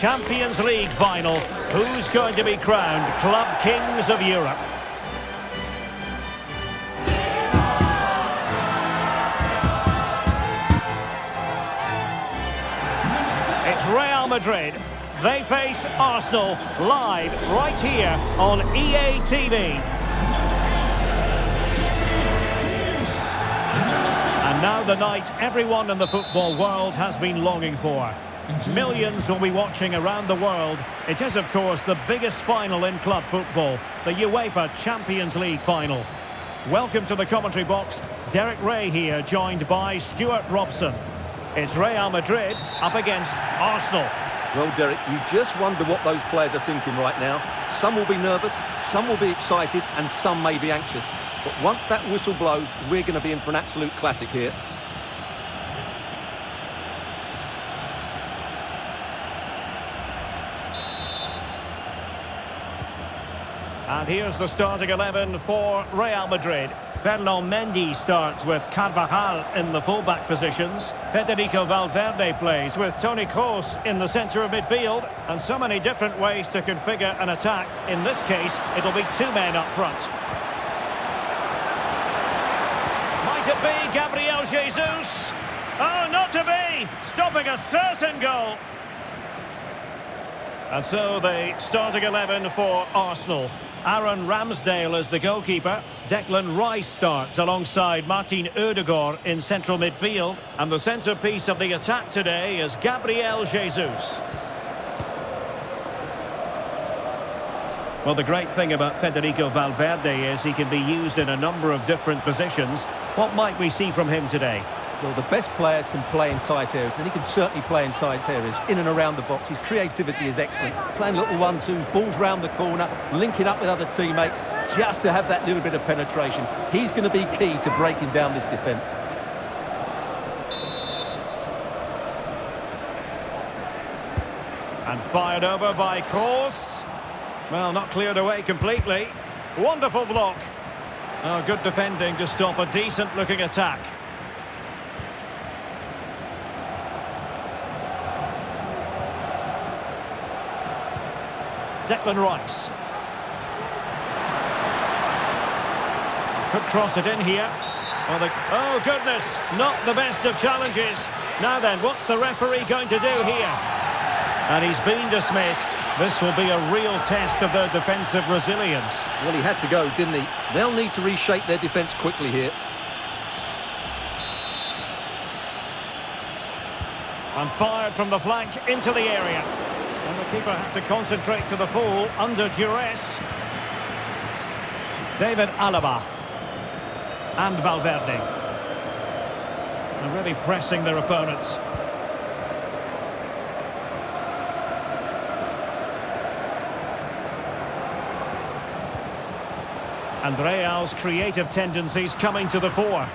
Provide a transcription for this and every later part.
Champions League final. Who's going to be crowned Club Kings of Europe? It's Real Madrid. They face Arsenal live right here on EA TV. And now the night everyone in the football world has been longing for. Millions will be watching around the world. It is, of course, the biggest final in club football, the UEFA Champions League final. Welcome to the commentary box. Derek Ray here, joined by Stuart Robson. It's Real Madrid up against Arsenal. Well, Derek, you just wonder what those players are thinking right now. Some will be nervous, some will be excited, and some may be anxious. But once that whistle blows, we're going to be in for an absolute classic here. And here's the starting 11 for Real Madrid. Ferland Mendy starts with Carvajal in the fullback positions. Federico Valverde plays with Toni Kroos in the centre of midfield. And so many different ways to configure an attack. In this case, it'll be two men up front. Might it be Gabriel Jesus? Oh, not to be! Stopping a certain goal. And so the starting 11 for Arsenal. Aaron Ramsdale is the goalkeeper. Declan Rice starts alongside Martin Ødegaard in central midfield. And the centrepiece of the attack today is Gabriel Jesus. Well, the great thing about Federico Valverde is he can be used in a number of different positions. What might we see from him today? Well, the best players can play in tight areas, and he can certainly play in tight areas, in and around the box. His creativity is excellent. Playing little one-twos, balls round the corner, linking up with other teammates, just to have that little bit of penetration. He's going to be key to breaking down this defence. And fired over by Kroos. Well, not cleared away completely. Wonderful block. Oh, good defending to stop a decent-looking attack. Declan Rice. Could cross it in here. Oh, goodness, not the best of challenges. Now then, what's the referee going to do here? And he's been dismissed. This will be a real test of their defensive resilience. Well, he had to go, didn't he? They'll need to reshape their defence quickly here. And fired from the flank into the area. And the keeper had to concentrate to the full under duress. David Alaba. And Valverde. They're really pressing their opponents. And Real's creative tendencies coming to the fore.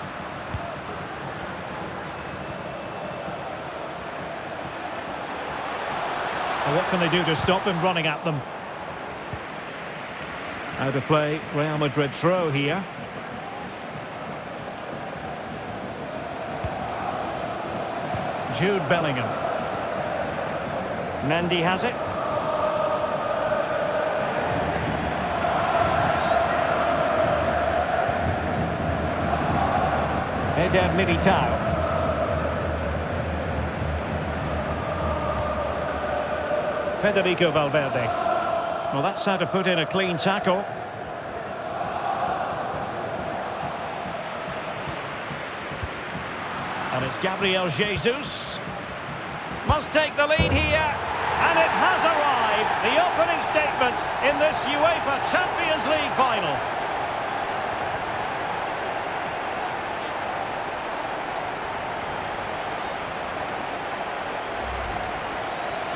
What can they do to stop him running at them? Out of play, Real Madrid throw here. Jude Bellingham. Mendy has it. Eder Militao. Federico Valverde. Well, that's how to put in a clean tackle. And it's Gabriel Jesus. Must take the lead here. And it has arrived. The opening statement in this UEFA Champions League final.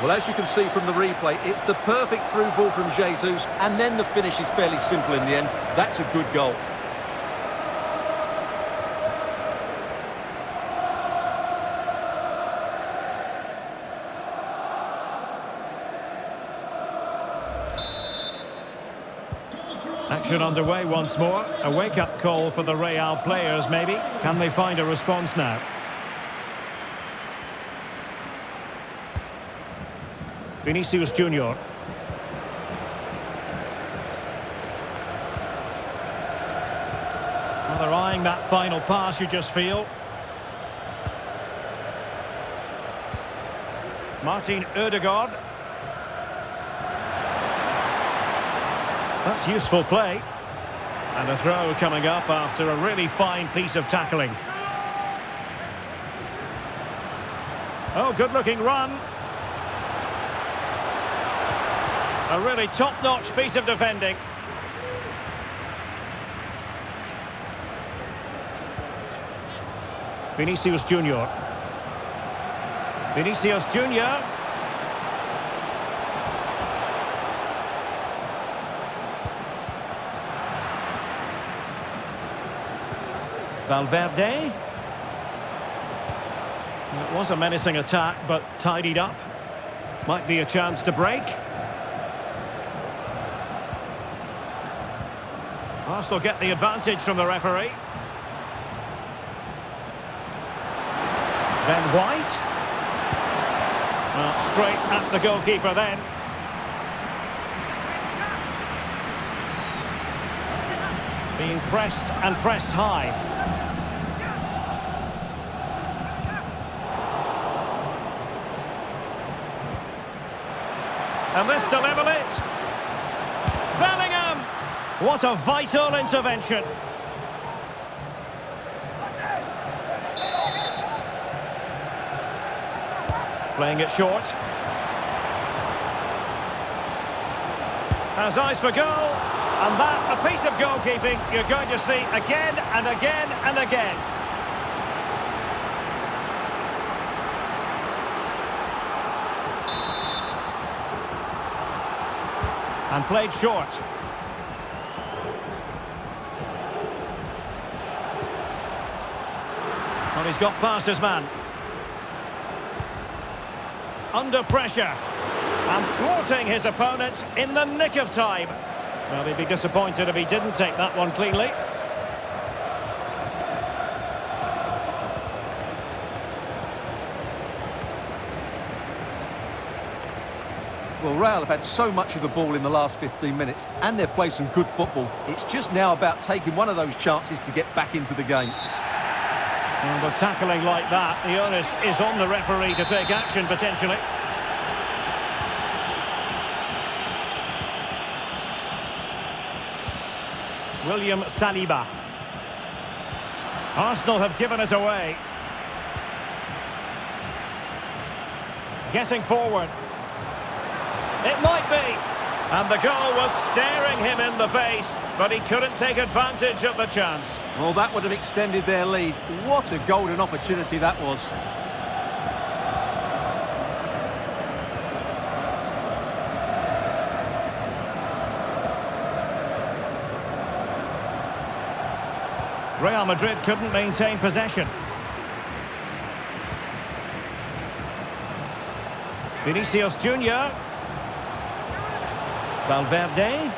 Well, as you can see from the replay, it's the perfect through ball from Jesus, and then the finish is fairly simple in the end. That's a good goal. Action underway once more. A wake-up call for the Real players, maybe. Can they find a response now? Vinicius Junior. Well, they're eyeing that final pass, you just feel. Martin Ødegaard. That's useful play. And a throw coming up after a really fine piece of tackling. Oh, good-looking run. A really top-notch piece of defending. Vinicius Junior. Vinicius Junior. Valverde. It was a menacing attack, but tidied up. Might be a chance to break. Arsenal get the advantage from the referee. Then White. Well, straight at the goalkeeper then. Being pressed and pressed high. And this to level it. Bellingham! What a vital intervention. Playing it short. Has eyes for goal. And that, a piece of goalkeeping you're going to see again and again and again. And played short. Well, he's got past his man. Under pressure. And thwarting his opponent in the nick of time. Well, he'd be disappointed if he didn't take that one cleanly. Well, Real have had so much of the ball in the last 15 minutes, and they've played some good football. It's just now about taking one of those chances to get back into the game. And with tackling like that, the onus is on the referee to take action, potentially. William Saliba. Arsenal have given it away. Getting forward. It might be. And the goal was staring him in the face, but he couldn't take advantage of the chance. Well, that would have extended their lead. What a golden opportunity that was. Real Madrid couldn't maintain possession. Vinicius Junior. Valverde.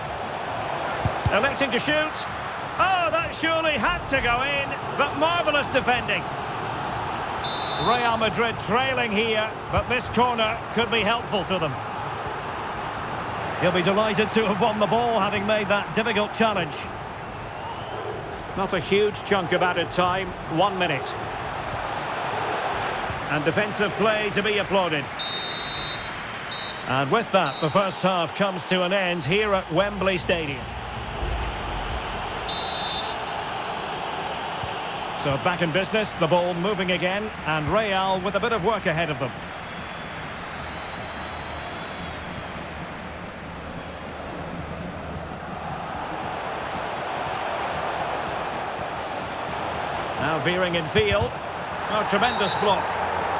Electing to shoot. Oh, that surely had to go in, but marvellous defending. Real Madrid trailing here, but this corner could be helpful to them. He'll be delighted to have won the ball, having made that difficult challenge. Not a huge chunk of added time, 1 minute. And defensive play to be applauded. And with that, the first half comes to an end here at Wembley Stadium. So back in business, the ball moving again, and Real with a bit of work ahead of them. Now veering in field. Oh, tremendous block.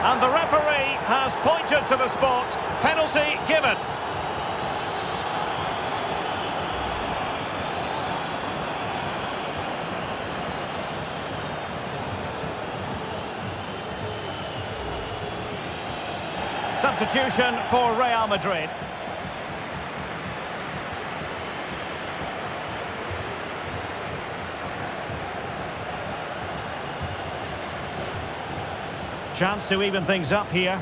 And the referee has pointed to the spot. Penalty given. Substitution for Real Madrid. Chance to even things up here.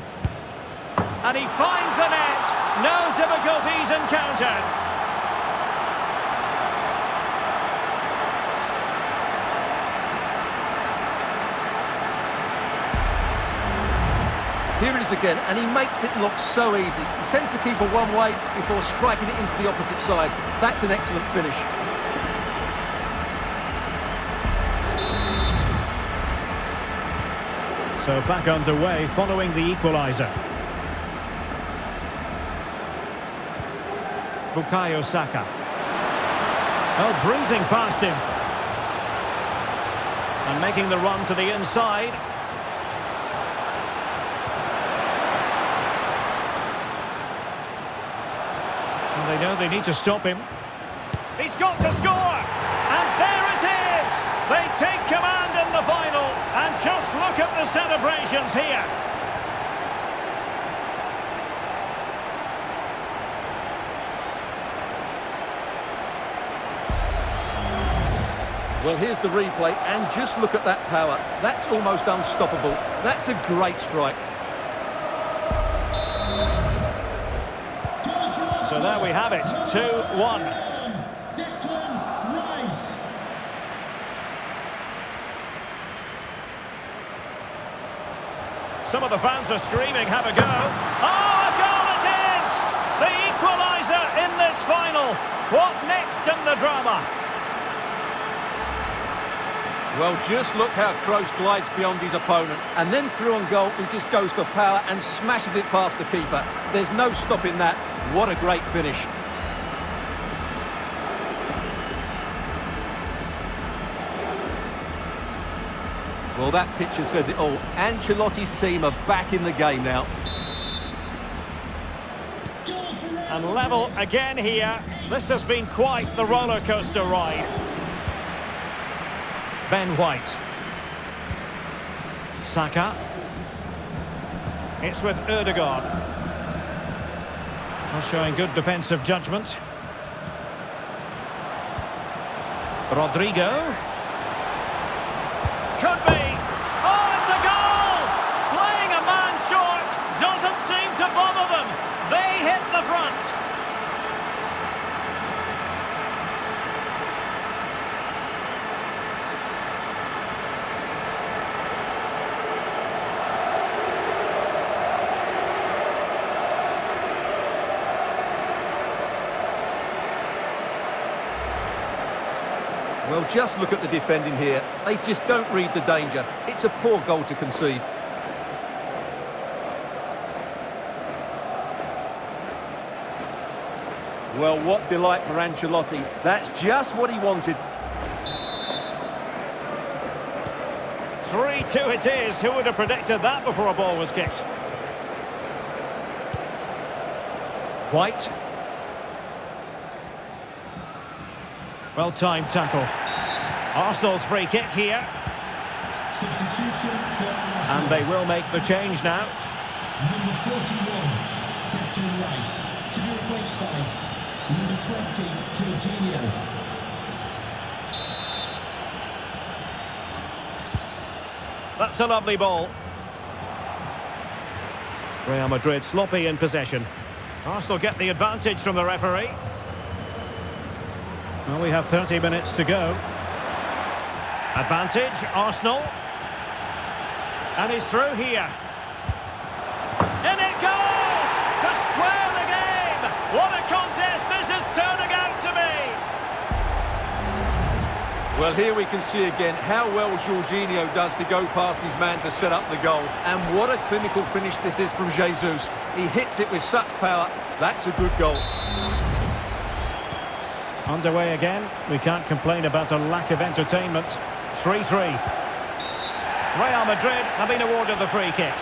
And he finds the net. difficulties encountered. Here it is again, and he makes it look so easy. He sends the keeper one way before striking it into the opposite side. That's an excellent finish. So back underway following the equaliser. Bukayo Saka. Oh, breezing past him. And making the run to the inside. And they know they need to stop him. He's got to score! And there it is! They take command in the final. And just look at the celebrations here. Well, here's the replay, and just look at that power. That's almost unstoppable. That's a great strike. So there we have it, 2-1. Some of the fans are screaming, have a go. Oh, a goal it is! The equaliser in this final. What next in the drama? Well, just look how Kroos glides beyond his opponent. And then through on goal, he just goes for power and smashes it past the keeper. There's no stopping that. What a great finish. Well, that picture says it all. Ancelotti's team are back in the game now. And level again here. This has been quite the roller coaster ride. Ben White. Saka. It's with Ødegaard. Well, showing good defensive judgment. Rodrigo. Could be. Oh, it's a goal! Playing a man short doesn't seem to bother them. They hit the front. Well, just look at the defending here. They just don't read the danger. It's a poor goal to concede. Well, what delight for Ancelotti. That's just what he wanted. 3-2 it is. Who would have predicted that before a ball was kicked? White. Well-timed tackle. Arsenal's free kick here. Substitution for Arsenal. And they will make the change now. Number 41, Declan Rice, to be replaced by number 20, Jorginho. That's a lovely ball. Real Madrid sloppy in possession. Arsenal get the advantage from the referee. Well, we have 30 minutes to go. Advantage, Arsenal. And he's through here. In it goes! To square the game! What a contest this is turning out to be! Well, here we can see again how well Jorginho does to go past his man to set up the goal. And what a clinical finish this is from Jesus. He hits it with such power. That's a good goal. Underway again. We can't complain about a lack of entertainment. 3-3. Real Madrid have been awarded the free kick.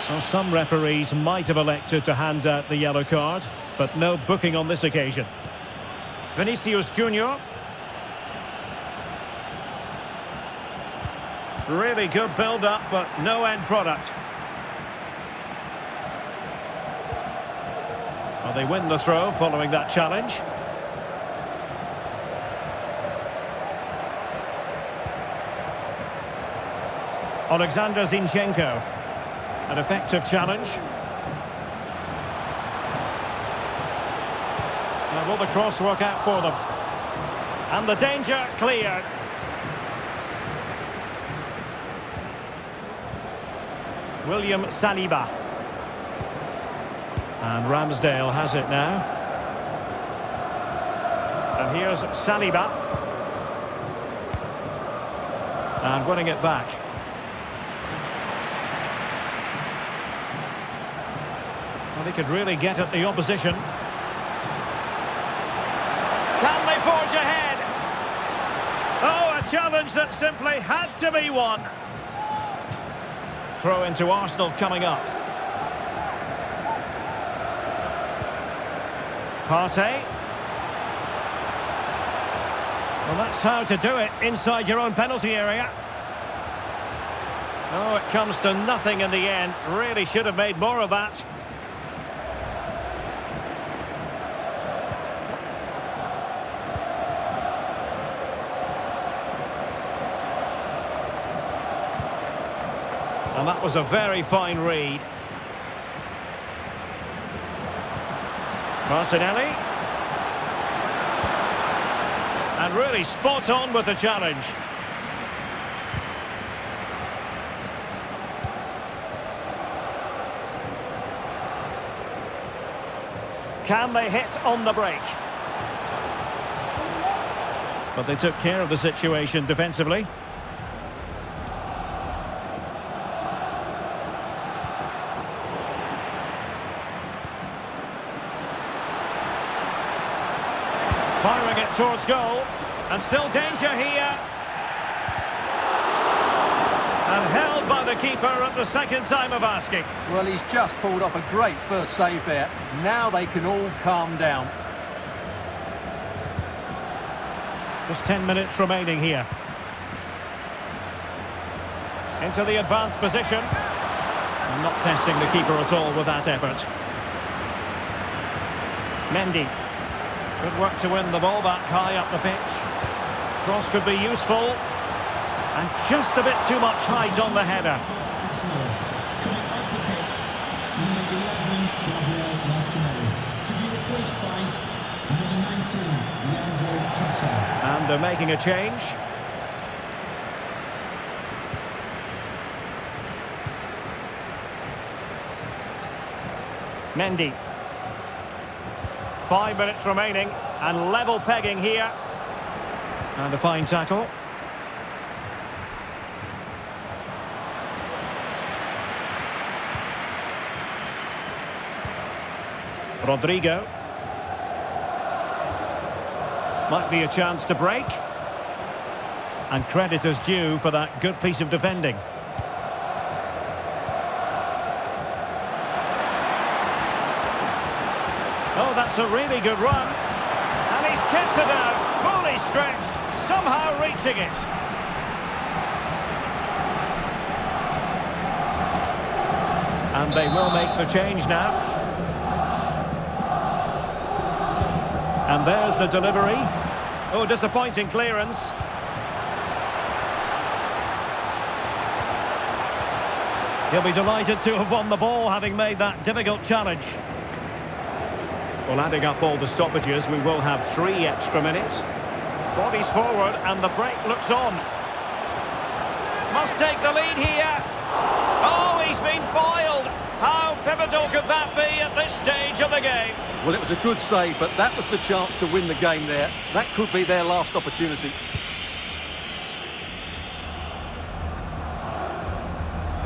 Well, some referees might have elected to hand out the yellow card, but no booking on this occasion. Vinicius Junior. Really good build-up, but no end product. Well, they win the throw following that challenge. Alexander Zinchenko. An effective challenge. Now will the cross work out for them? And the danger cleared. William Saliba. And Ramsdale has it now. And here's Saliba. And winning it back. Well, he could really get at the opposition. Can they forge ahead? Oh, a challenge that simply had to be won. Throw into Arsenal coming up. Partey. Well, that's how to do it inside your own penalty area. Oh, it comes to nothing in the end. Really should have made more of that. And that was a very fine read. Martinelli. And really spot on with the challenge. Can they hit on the break? But they took care of the situation defensively. Firing it towards goal. And still danger here. And held by the keeper at the second time of asking. Well, he's just pulled off a great first save there. Now they can all calm down. Just 10 minutes remaining here. Into the advanced position. And not testing the keeper at all with that effort. Mendy. Good work to win the ball back high up the pitch. Cross could be useful. And just a bit too much height on the header. Coming off the pitch, number 11, Gabriel Martinelli. To be replaced by number 19, Leandro Trossard. And they're making a change. Mendy. 5 minutes remaining, and level pegging here. And a fine tackle. Rodrigo. Might be a chance to break. And credit is due for that good piece of defending. Oh, that's a really good run. And he's kept it out, fully stretched, somehow reaching it. And they will make the change now. And there's the delivery. Oh, disappointing clearance. He'll be delighted to have won the ball, having made that difficult challenge. Well, adding up all the stoppages, we will have 3 extra minutes. Bodies forward, and the break looks on. Must take the lead here. Oh, he's been foiled. How pivotal could that be at this stage of the game? Well, it was a good save, but that was the chance to win the game there. That could be their last opportunity.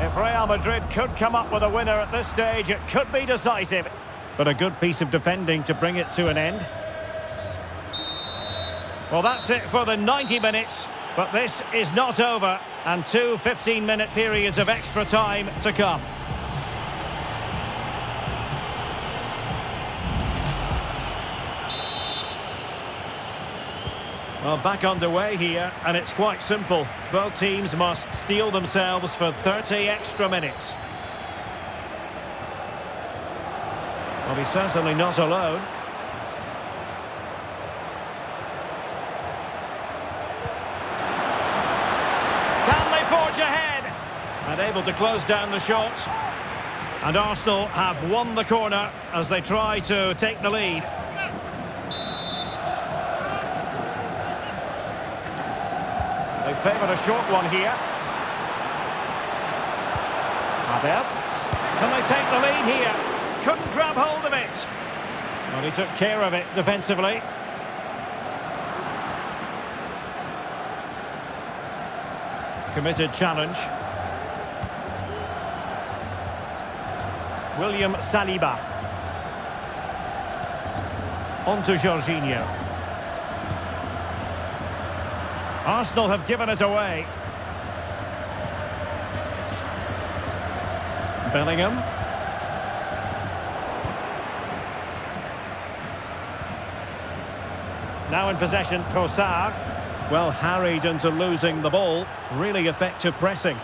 If Real Madrid could come up with a winner at this stage, it could be decisive. But a good piece of defending to bring it to an end. Well, that's it for the 90 minutes. But this is not over. And 2 15-minute periods of extra time to come. Well, back underway here, and it's quite simple. Both teams must steel themselves for 30 extra minutes. Well, he's certainly not alone. Can they forge ahead? And able to close down the shot. And Arsenal have won the corner as they try to take the lead. They favoured a short one here. Havertz. Can they take the lead here? Couldn't grab hold of it. Well, he took care of it defensively. Committed challenge. William Saliba. On to Jorginho. Arsenal have given it away. Bellingham. Now in possession, Trossard. Well, harried into losing the ball. Really effective pressing.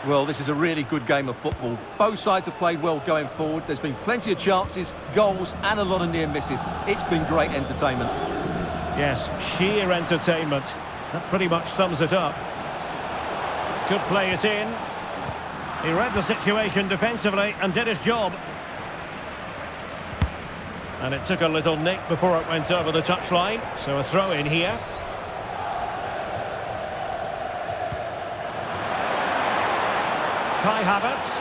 Well, this is a really good game of football. Both sides have played well going forward. There's been plenty of chances, goals and a lot of near misses. It's been great entertainment. Yes, sheer entertainment. That pretty much sums it up. Could play it in. He read the situation defensively and did his job. And it took a little nick before it went over the touchline. So a throw in here. Kai Havertz.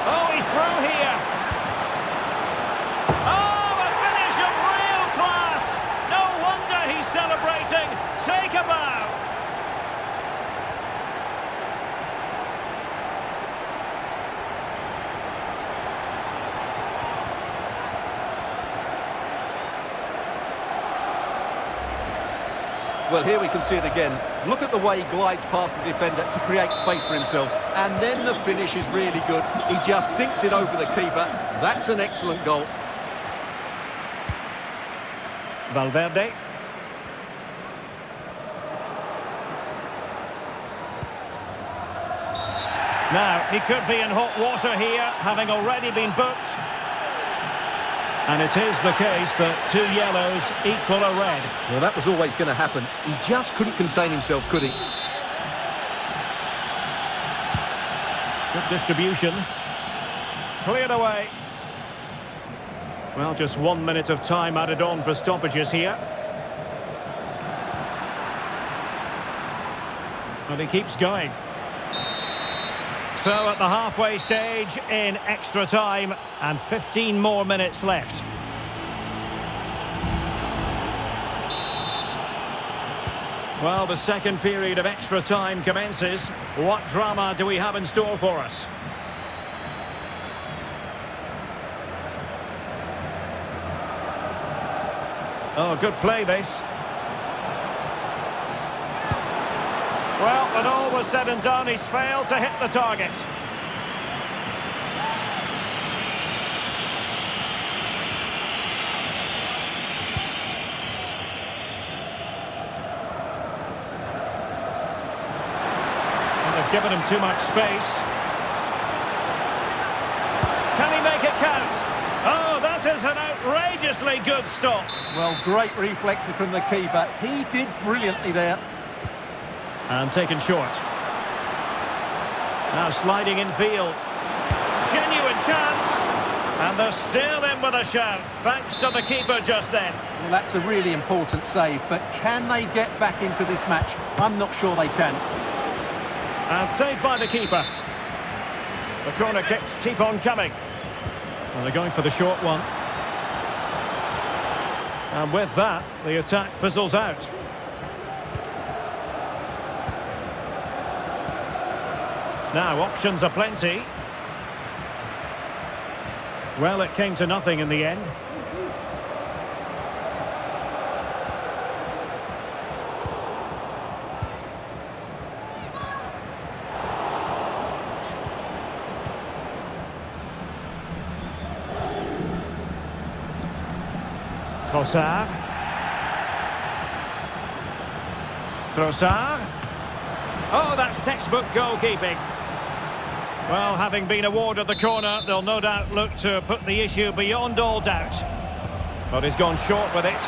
Oh, he's through here. Oh, a finish of real class. No wonder he's celebrating. Take a bow. Well, here we can see it again. Look at the way he glides past the defender to create space for himself. And then the finish is really good. He just dinks it over the keeper. That's an excellent goal. Valverde. Now, he could be in hot water here, having already been booked. And it is the case that 2 yellows equal a red. Well, that was always going to happen. He just couldn't contain himself, could he? Good distribution. Cleared away. Well, just 1 minute of time added on for stoppages here. And he keeps going. So at the halfway stage in extra time and 15 more minutes left. Well, the second period of extra time commences. What drama do we have in store for us? Oh, good play this. Well, when all was said and done, he's failed to hit the target. And they've given him too much space. Can he make it count? Oh, that is an outrageously good stop. Well, great reflexes from the keeper. He did brilliantly there. And taken short. Now sliding in field. Genuine chance. And they're still in with a shout, thanks to the keeper just then. Well, that's a really important save, but can they get back into this match? I'm not sure they can. And saved by the keeper. The corner kicks keep on coming. Well, they're going for the short one. And with that, the attack fizzles out. Now, options are plenty. Well, it came to nothing in the end. Trossard. Trossard. Oh, that's textbook goalkeeping. Well, having been awarded the corner, they'll no doubt look to put the issue beyond all doubt. But he's gone short with it.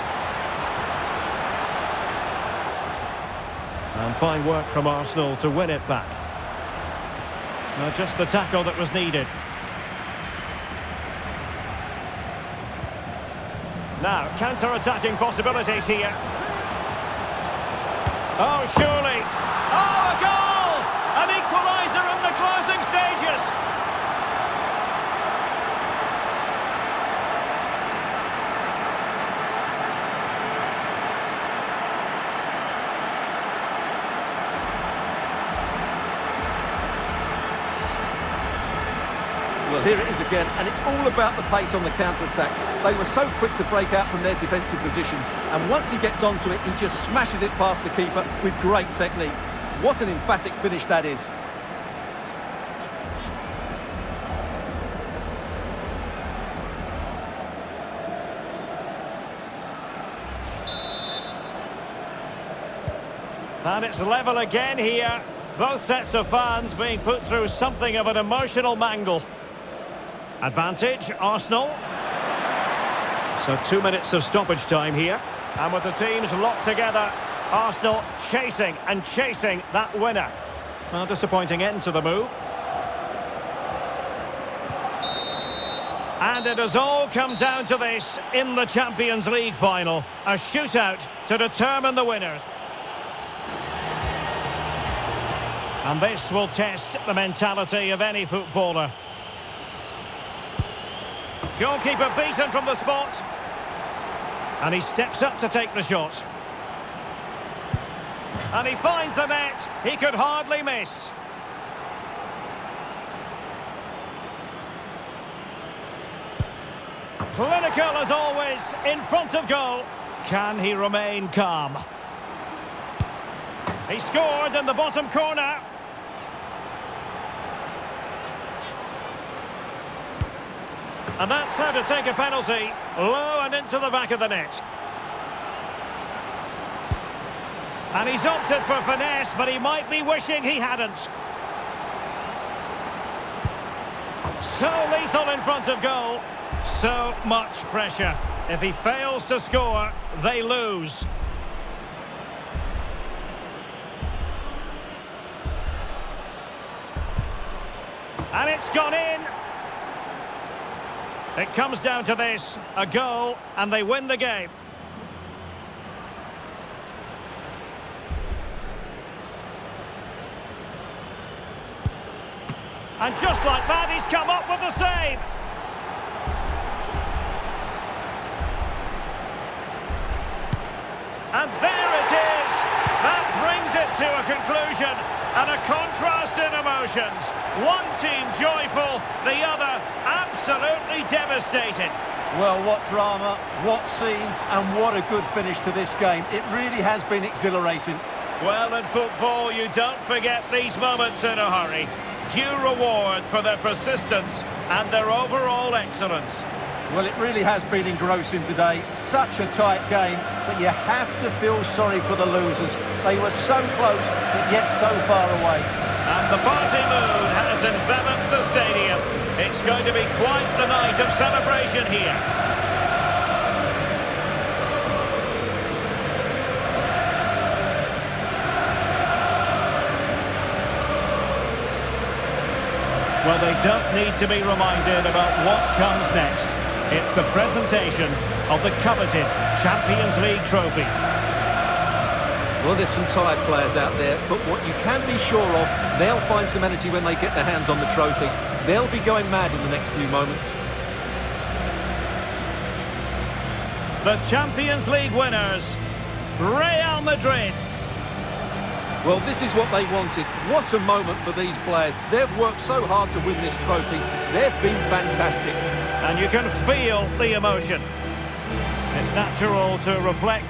And fine work from Arsenal to win it back. Just the tackle that was needed. Now, counter-attacking possibilities here. Oh, surely. Oh, a goal! An equaliser in the closing stages. Well, here it is again, and it's all about the pace on the counter-attack. They were so quick to break out from their defensive positions, and once he gets onto it, he just smashes it past the keeper with great technique. What an emphatic finish that is. And it's level again here. Both sets of fans being put through something of an emotional mangle. Advantage, Arsenal. So 2 minutes of stoppage time here. And with the teams locked together, Arsenal chasing and chasing that winner. Well, disappointing end to the move. And it has all come down to this in the Champions League final. A shootout to determine the winners. And this will test the mentality of any footballer. Goalkeeper beaten from the spot. And he steps up to take the shot. And he finds the net. He could hardly miss. Clinical as always, in front of goal. Can he remain calm? He scored in the bottom corner. And that's how to take a penalty. Low and into the back of the net. And he's opted for finesse, but he might be wishing he hadn't. So lethal in front of goal. So much pressure. If he fails to score, they lose. And it's gone in. It comes down to this, a goal, and they win the game. And just like that, he's come up with the save. And there it is. That brings it to a conclusion. And a contrast in emotions. One team joyful, the other absolutely devastated. Well, what drama, what scenes, and what a good finish to this game. It really has been exhilarating. Well, in football, you don't forget these moments in a hurry. Due reward for their persistence and their overall excellence. Well, it really has been engrossing today. Such a tight game, but you have to feel sorry for the losers. They were so close, but yet so far away. And the party mood has enveloped the stadium. It's going to be quite the night of celebration here. Well, they don't need to be reminded about what comes next. It's the presentation of the coveted Champions League trophy. Well, there's some tired players out there, but what you can be sure of, they'll find some energy when they get their hands on the trophy. They'll be going mad in the next few moments. The Champions League winners, Real Madrid. Well, this is what they wanted. What a moment for these players. They've worked so hard to win this trophy. They've been fantastic. And you can feel the emotion. It's natural to reflect